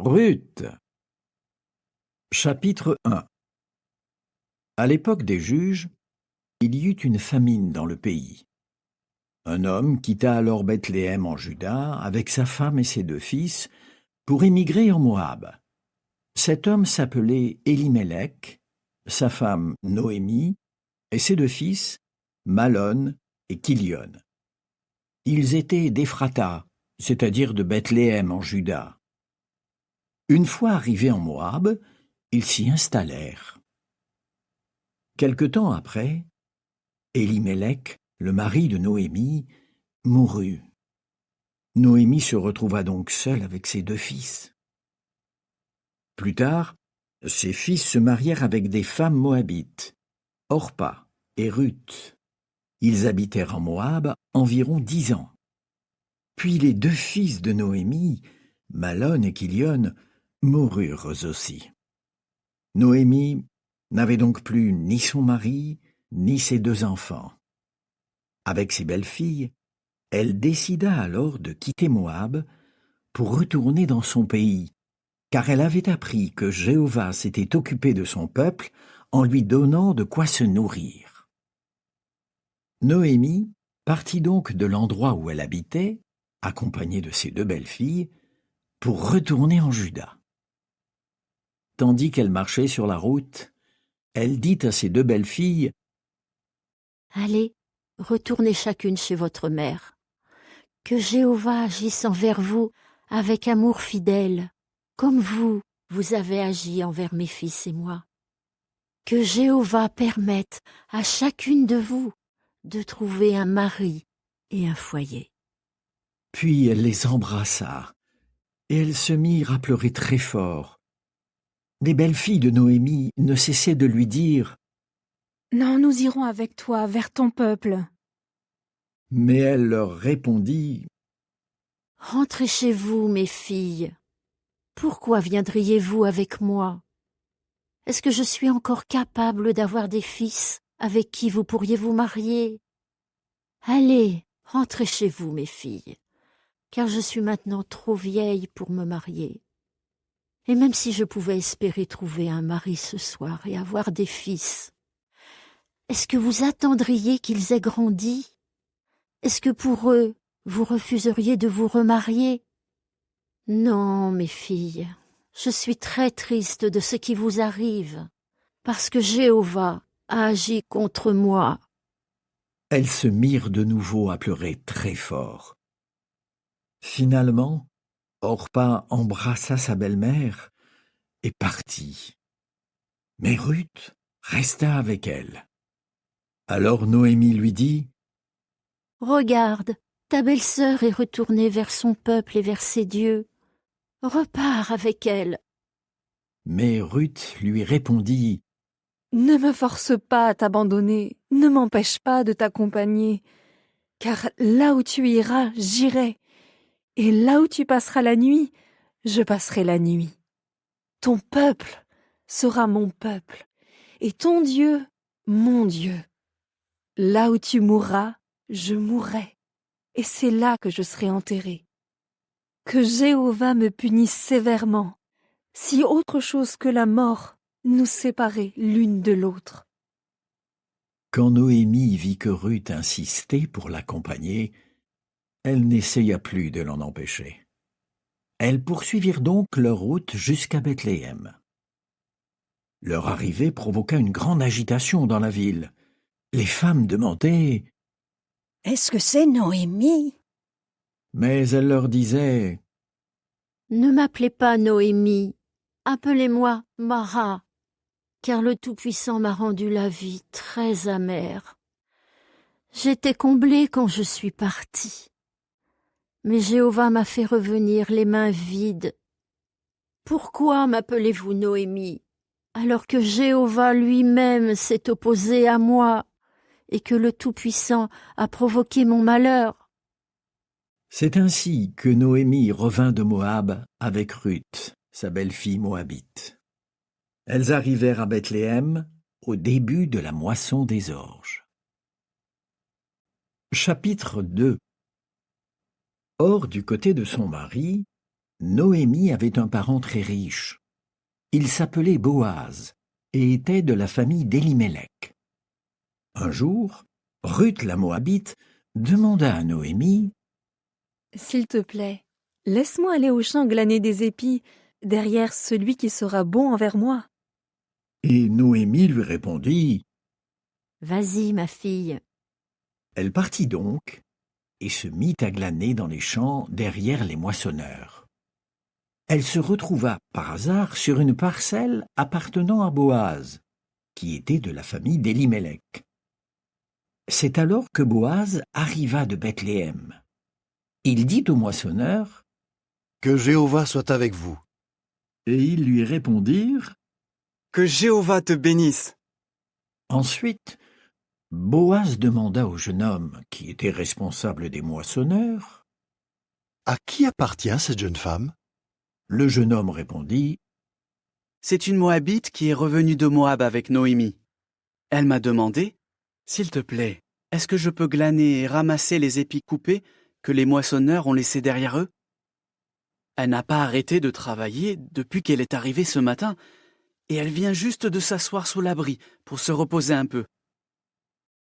Ruth. Chapitre 1. À l'époque des juges, il y eut une famine dans le pays. Un homme quitta alors Bethléem en Juda avec sa femme et ses 2 fils pour émigrer en Moab. Cet homme s'appelait Élimélec, sa femme Noémie et ses 2 fils, Malon et Kilion. Ils étaient d'Éphrata, c'est-à-dire de Bethléem en Juda. Une fois arrivés en Moab, ils s'y installèrent. Quelque temps après, Élimélec, le mari de Noémie, mourut. Noémie se retrouva donc seule avec ses 2 fils. Plus tard, ses fils se marièrent avec des femmes moabites, Orpa et Ruth. Ils habitèrent en Moab environ 10 ans. Puis les 2 fils de Noémie, Malon et Kilion, moururent aussi. Noémie n'avait donc plus ni son mari, ni ses 2 enfants. Avec ses belles-filles, elle décida alors de quitter Moab pour retourner dans son pays, car elle avait appris que Jéhovah s'était occupé de son peuple en lui donnant de quoi se nourrir. Noémie partit donc de l'endroit où elle habitait, accompagnée de ses 2 belles-filles, pour retourner en Juda. Tandis qu'elle marchait sur la route, elle dit à ses 2 belles-filles : « Allez, retournez chacune chez votre mère. Que Jéhovah agisse envers vous avec amour fidèle, comme vous avez agi envers mes fils et moi. Que Jéhovah permette à chacune de vous de trouver un mari et un foyer. » Puis elle les embrassa, et elles se mirent à pleurer très fort. Les belles-filles de Noémie ne cessaient de lui dire : « Non, nous irons avec toi vers ton peuple. » Mais elle leur répondit : « Rentrez chez vous, mes filles. Pourquoi viendriez-vous avec moi? Est-ce que je suis encore capable d'avoir des fils avec qui vous pourriez vous marier? Allez, rentrez chez vous, mes filles, car je suis maintenant trop vieille pour me marier. Et même si je pouvais espérer trouver un mari ce soir et avoir des fils, est-ce que vous attendriez qu'ils aient grandi? Est-ce que pour eux, vous refuseriez de vous remarier? Non, mes filles, je suis très triste de ce qui vous arrive, parce que Jéhovah a agi contre moi. » Elles se mirent de nouveau à pleurer très fort. Finalement, Orpa embrassa sa belle-mère et partit. Mais Ruth resta avec elle. Alors Noémie lui dit : « Regarde, ta belle-sœur est retournée vers son peuple et vers ses dieux. Repars avec elle. » Mais Ruth lui répondit : « Ne me force pas à t'abandonner, ne m'empêche pas de t'accompagner, car là où tu iras, j'irai, et là où tu passeras la nuit, je passerai la nuit. Ton peuple sera mon peuple, et ton Dieu, mon Dieu. Là où tu mourras, je mourrai, et c'est là que je serai enterré. Que Jéhovah me punisse sévèrement, si autre chose que la mort nous séparait l'une de l'autre. » Quand Noémie vit que Ruth insistait pour l'accompagner, elle n'essaya plus de l'en empêcher. Elles poursuivirent donc leur route jusqu'à Bethléem. Leur arrivée provoqua une grande agitation dans la ville. Les femmes demandaient : « Est-ce que c'est Noémie ? » Mais elle leur disait : « Ne m'appelez pas Noémie, appelez-moi Mara, car le Tout-Puissant m'a rendu la vie très amère. J'étais comblée quand je suis partie, mais Jéhovah m'a fait revenir les mains vides. Pourquoi m'appelez-vous Noémie, alors que Jéhovah lui-même s'est opposé à moi et que le Tout-Puissant a provoqué mon malheur? » C'est ainsi que Noémie revint de Moab avec Ruth, sa belle-fille moabite. Elles arrivèrent à Bethléem au début de la moisson des orges. Chapitre 2. Or, du côté de son mari, Noémie avait un parent très riche. Il s'appelait Boaz et était de la famille d'Élimélec. Un jour, Ruth la Moabite demanda à Noémie « S'il te plaît, laisse-moi aller au champ glaner des épis derrière celui qui sera bon envers moi. » et Noémie lui répondit. Vas-y, ma fille. Elle partit donc et se mit à glaner dans les champs derrière les moissonneurs. Elle se retrouva par hasard sur une parcelle appartenant à Boaz, qui était de la famille d'Élimélec. C'est alors que Boaz arriva de Bethléem. Il dit aux moissonneurs, « Que Jéhovah soit avec vous. » et ils lui répondirent. Que Jéhovah te bénisse. Ensuite, Boaz demanda au jeune homme, qui était responsable des moissonneurs. À qui appartient cette jeune femme? Le jeune homme répondit. C'est une Moabite qui est revenue de Moab avec Noémie. Elle m'a demandé, s'il te plaît, est-ce que je peux glaner et ramasser les épis coupés que les moissonneurs ont laissés derrière eux? Elle n'a pas arrêté de travailler depuis qu'elle est arrivée ce matin, et elle vient juste de s'asseoir sous l'abri pour se reposer un peu.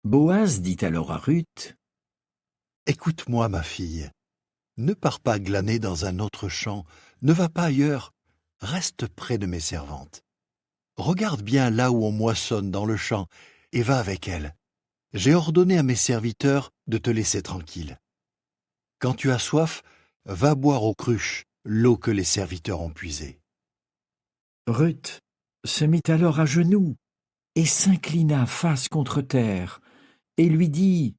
Boaz dit alors à Ruth. Écoute-moi, ma fille. Ne pars pas glaner dans un autre champ, ne va pas ailleurs, reste près de mes servantes. Regarde bien là où on moissonne dans le champ et va avec elles. J'ai ordonné à mes serviteurs de te laisser tranquille. Quand tu as soif, va boire aux cruches l'eau que les serviteurs ont puisée. Ruth se mit alors à genoux et s'inclina face contre terre et lui dit.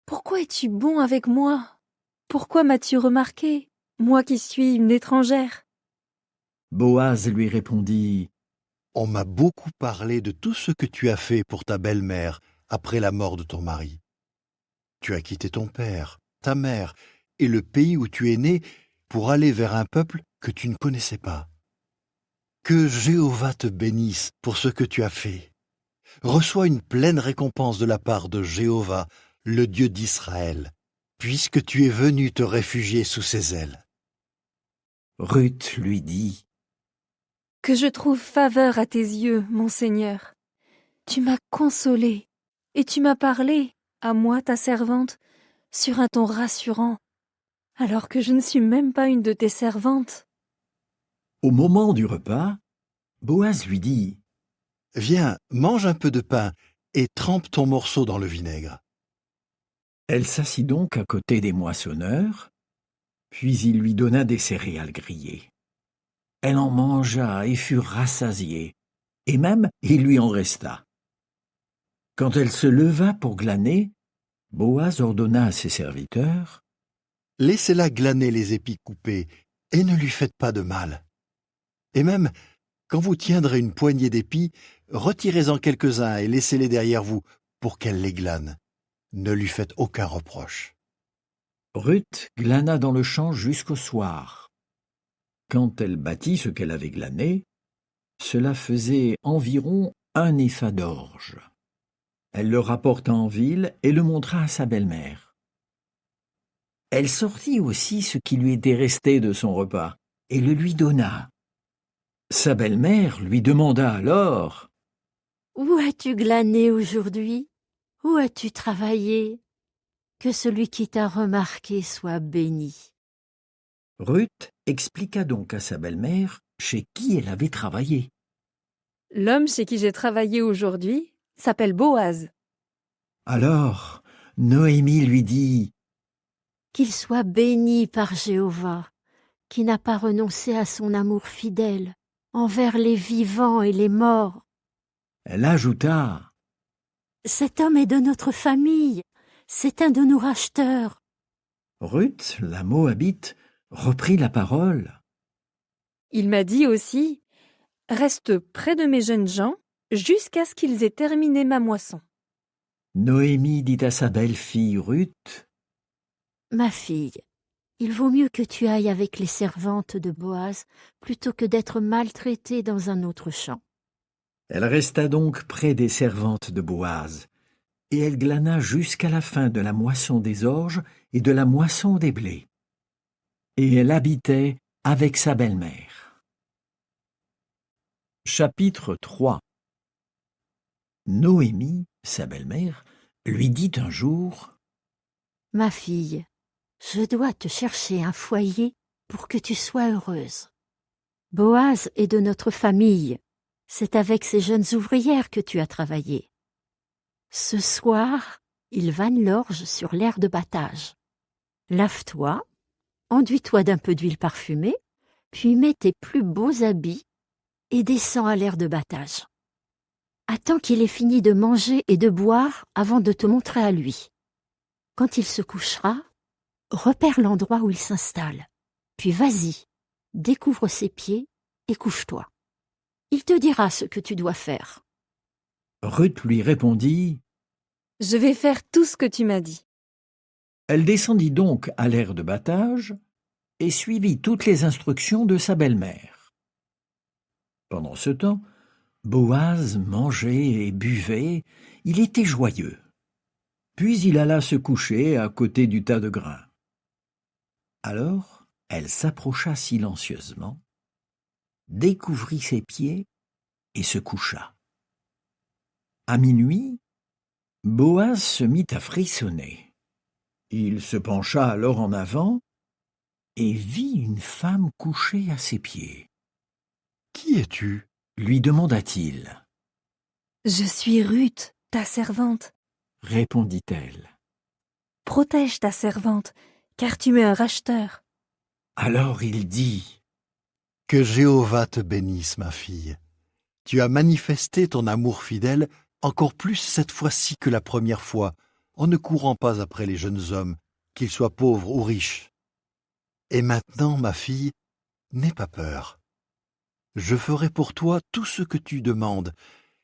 Pourquoi es-tu bon avec moi? Pourquoi m'as-tu remarqué, moi qui suis une étrangère? Boaz lui répondit. On m'a beaucoup parlé de tout ce que tu as fait pour ta belle-mère après la mort de ton mari. Tu as quitté ton père, ta mère et le pays où tu es né pour aller vers un peuple que tu ne connaissais pas. Que Jéhovah te bénisse pour ce que tu as fait. Reçois une pleine récompense de la part de Jéhovah, le Dieu d'Israël, puisque tu es venu te réfugier sous ses ailes. Ruth lui dit. Que je trouve faveur à tes yeux, mon Seigneur. Tu m'as consolé et tu m'as parlé, à moi ta servante, sur un ton rassurant, alors que je ne suis même pas une de tes servantes. Au moment du repas, Boaz lui dit. Viens, mange un peu de pain et trempe ton morceau dans le vinaigre. Elle s'assit donc à côté des moissonneurs, puis il lui donna des céréales grillées. Elle en mangea et fut rassasiée, et même il lui en resta. Quand elle se leva pour glaner, Boaz ordonna à ses serviteurs. Laissez-la glaner les épis coupés et ne lui faites pas de mal. Et même, quand vous tiendrez une poignée d'épis, retirez-en quelques-uns et laissez-les derrière vous pour qu'elle les glane. Ne lui faites aucun reproche. Ruth glana dans le champ jusqu'au soir. Quand elle battit ce qu'elle avait glané, cela faisait environ 1 épha d'orge. Elle le rapporta en ville et le montra à sa belle-mère. Elle sortit aussi ce qui lui était resté de son repas et le lui donna. Sa belle-mère lui demanda alors. « Où as-tu glané aujourd'hui? Où as-tu travaillé? Que celui qui t'a remarqué soit béni. » Ruth expliqua donc à sa belle-mère chez qui elle avait travaillé. L'homme chez qui j'ai travaillé aujourd'hui s'appelle Boaz. Alors, Noémie lui dit. Qu'il soit béni par Jéhovah, qui n'a pas renoncé à son amour fidèle envers les vivants et les morts. Elle ajouta. Cet homme est de notre famille, c'est un de nos racheteurs. Ruth, la Moabite, reprit la parole. Il m'a dit aussi, reste près de mes jeunes gens jusqu'à ce qu'ils aient terminé ma moisson. Noémie dit à sa belle-fille Ruth. Ma fille, il vaut mieux que tu ailles avec les servantes de Boaz plutôt que d'être maltraitée dans un autre champ. Elle resta donc près des servantes de Boaz, et elle glana jusqu'à la fin de la moisson des orges et de la moisson des blés. et elle habitait avec sa belle-mère. Chapitre 3. Noémie, sa belle-mère, lui dit un jour: « Ma fille, je dois te chercher un foyer pour que tu sois heureuse. Boaz est de notre famille. C'est avec ces jeunes ouvrières que tu as travaillé. Ce soir, ils vannent l'orge sur l'aire de battage. Lave-toi, enduis-toi d'un peu d'huile parfumée, puis mets tes plus beaux habits et descends à l'aire de battage. Attends qu'il ait fini de manger et de boire avant de te montrer à lui. Quand il se couchera, repère l'endroit où il s'installe, puis vas-y, découvre ses pieds et couche-toi. Il te dira ce que tu dois faire. » Ruth lui répondit. Je vais faire tout ce que tu m'as dit. Elle descendit donc à l'aire de battage et suivit toutes les instructions de sa belle-mère. Pendant ce temps, Boaz mangeait et buvait, il était joyeux. Puis il alla se coucher à côté du tas de grains. Alors, elle s'approcha silencieusement, découvrit ses pieds et se coucha. À minuit, Boaz se mit à frissonner. Il se pencha alors en avant et vit une femme couchée à ses pieds. « Qui es-tu » lui demanda-t-il. « Je suis Ruth, ta servante. » répondit-elle. « Protège ta servante, car tu es un racheteur. » Alors il dit: « Que Jéhovah te bénisse, ma fille. Tu as manifesté ton amour fidèle encore plus cette fois-ci que la première fois, en ne courant pas après les jeunes hommes, qu'ils soient pauvres ou riches. Et maintenant, ma fille, n'aie pas peur. Je ferai pour toi tout ce que tu demandes,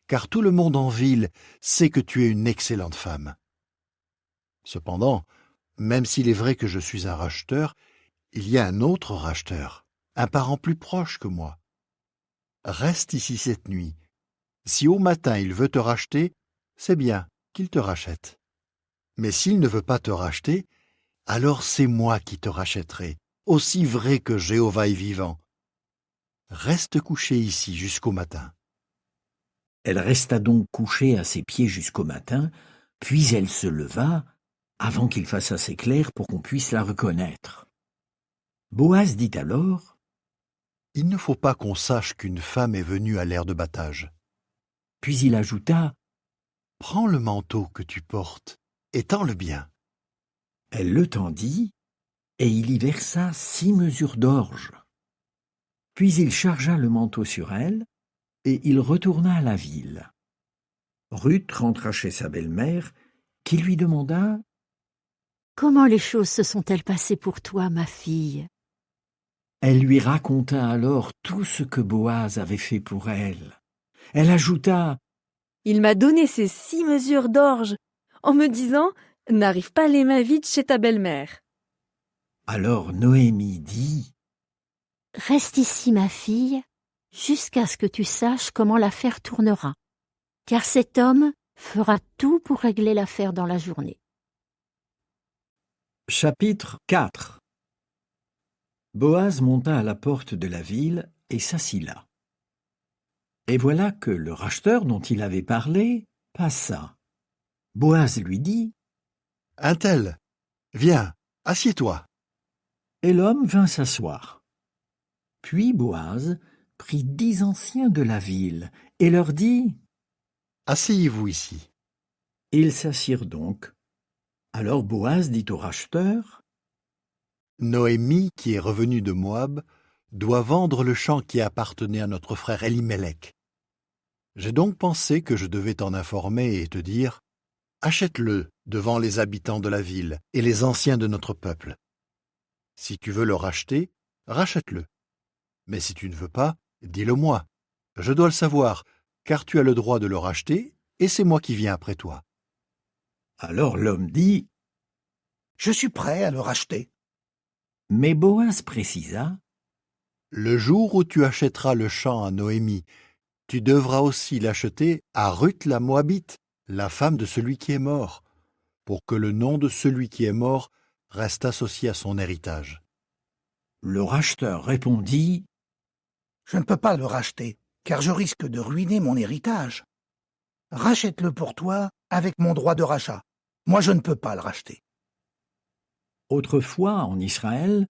car tout le monde en ville sait que tu es une excellente femme. Cependant, même s'il est vrai que je suis un racheteur, il y a un autre racheteur, un parent plus proche que moi. Reste ici cette nuit. Si au matin il veut te racheter, c'est bien qu'il te rachète. Mais s'il ne veut pas te racheter, alors c'est moi qui te rachèterai, aussi vrai que Jéhovah est vivant. Reste couché ici jusqu'au matin. » Elle resta donc couchée à ses pieds jusqu'au matin, puis elle se leva, avant qu'il fasse assez clair pour qu'on puisse la reconnaître. Boaz dit alors: « Il ne faut pas qu'on sache qu'une femme est venue à l'aire de battage. » Puis il ajouta: « Prends le manteau que tu portes et tends-le bien. » Elle le tendit, et il y versa 6 mesures d'orge. Puis il chargea le manteau sur elle, et il retourna à la ville. Ruth rentra chez sa belle-mère, qui lui demanda: « Comment les choses se sont-elles passées pour toi, ma fille ?» Elle lui raconta alors tout ce que Boaz avait fait pour elle. Elle ajouta: « Il m'a donné ces 6 mesures d'orge, en me disant « N'arrive pas les mains vides chez ta belle-mère. » Alors Noémie dit: « Reste ici, ma fille, jusqu'à ce que tu saches comment l'affaire tournera, car cet homme fera tout pour régler l'affaire dans la journée. » Chapitre 4. Boaz monta à la porte de la ville et s'assit là. Et voilà que le racheteur dont il avait parlé passa. Boaz lui dit: « Un tel, viens, assieds-toi. » Et l'homme vint s'asseoir. Puis Boaz prit 10 anciens de la ville et leur dit: « Asseyez-vous ici. » Ils s'assirent donc. Alors Boaz dit au racheteur: « Noémie, qui est revenue de Moab, doit vendre le champ qui appartenait à notre frère Elimelech. J'ai donc pensé que je devais t'en informer et te dire: achète-le devant les habitants de la ville et les anciens de notre peuple. Si tu veux le racheter, rachète-le. Mais si tu ne veux pas, dis-le-moi. Je dois le savoir, car tu as le droit de le racheter, et c'est moi qui viens après toi. » Alors l'homme dit: « Je suis prêt à le racheter. » Mais Boaz précisa: « Le jour où tu achèteras le champ à Noémie, tu devras aussi l'acheter à Ruth la Moabite, la femme de celui qui est mort, pour que le nom de celui qui est mort reste associé à son héritage. » Le racheteur répondit « Je ne peux pas le racheter, car je risque de ruiner mon héritage. Rachète-le pour toi avec mon droit de rachat. Moi, je ne peux pas le racheter. » Autrefois, en Israël,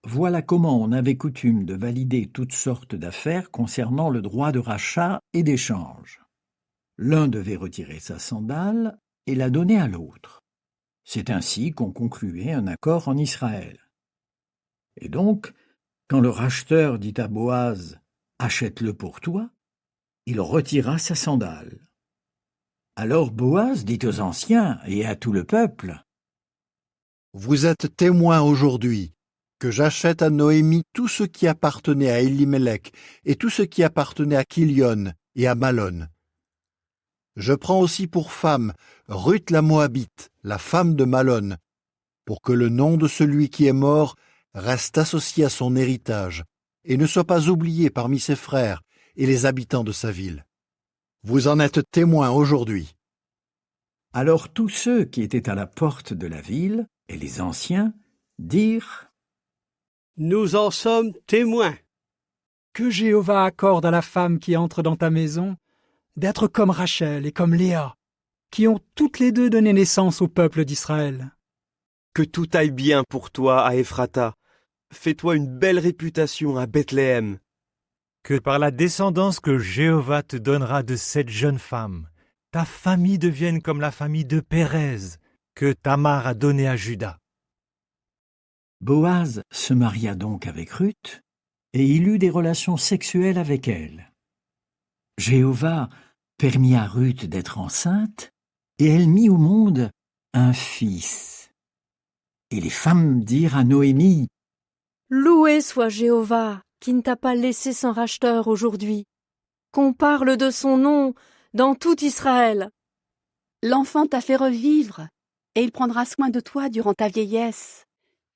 voilà comment on avait coutume de valider toutes sortes d'affaires concernant le droit de rachat et d'échange. L'un devait retirer sa sandale et la donner à l'autre. C'est ainsi qu'on concluait un accord en Israël. Et donc, quand le racheteur dit à Boaz « Achète-le pour toi », il retira sa sandale. Alors Boaz dit aux anciens et à tout le peuple « Vous êtes témoins aujourd'hui que j'achète à Noémie tout ce qui appartenait à Elimelech et tout ce qui appartenait à Kilion et à Malon. Je prends aussi pour femme Ruth la Moabite, la femme de Malon, pour que le nom de celui qui est mort reste associé à son héritage et ne soit pas oublié parmi ses frères et les habitants de sa ville. Vous en êtes témoins aujourd'hui. » Alors tous ceux qui étaient à la porte de la ville, et les anciens, dirent « Nous en sommes témoins. » Que Jéhovah accorde à la femme qui entre dans ta maison d'être comme Rachel et comme Léa, qui ont toutes les deux donné naissance au peuple d'Israël. Que tout aille bien pour toi à Ephrata. Fais-toi une belle réputation à Bethléem. Que par la descendance que Jéhovah te donnera de cette jeune femme, ta famille devienne comme la famille de Pérez, que Tamar a donnée à Juda. Boaz se maria donc avec Ruth, et il eut des relations sexuelles avec elle. Jéhovah permit à Ruth d'être enceinte, et elle mit au monde un fils. Et les femmes dirent à Noémie « Loué soit Jéhovah, qui ne t'a pas laissé sans racheteur aujourd'hui. Qu'on parle de son nom dans tout Israël. L'enfant t'a fait revivre, et il prendra soin de toi durant ta vieillesse,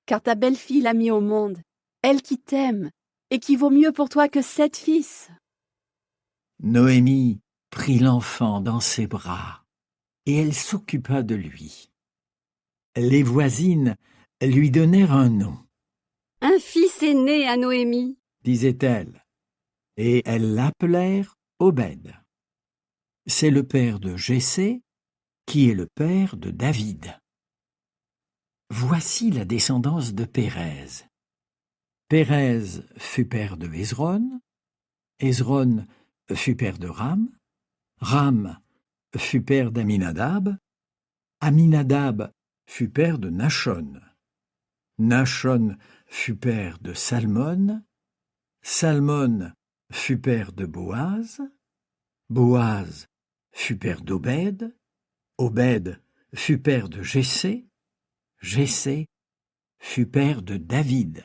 car ta belle-fille l'a mis au monde, elle qui t'aime, et qui vaut mieux pour toi que 7 fils. » Noémie prit l'enfant dans ses bras, et elle s'occupa de lui. Les voisines lui donnèrent un nom. « Un fils est né à Noémie, » disait-elle, et elles l'appelèrent Obed. C'est le père de Jessé, qui est le père de David. Voici la descendance de Pérez. Pérez fut père de Hésron, Hésron fut père de Ram, Ram fut père d'Aminadab, Aminadab fut père de Nachon, Nachon fut père de Salmon, Salmon fut père de Boaz, Boaz fut père d'Obed, Obed fut père de Jessé, Jessé fut père de David.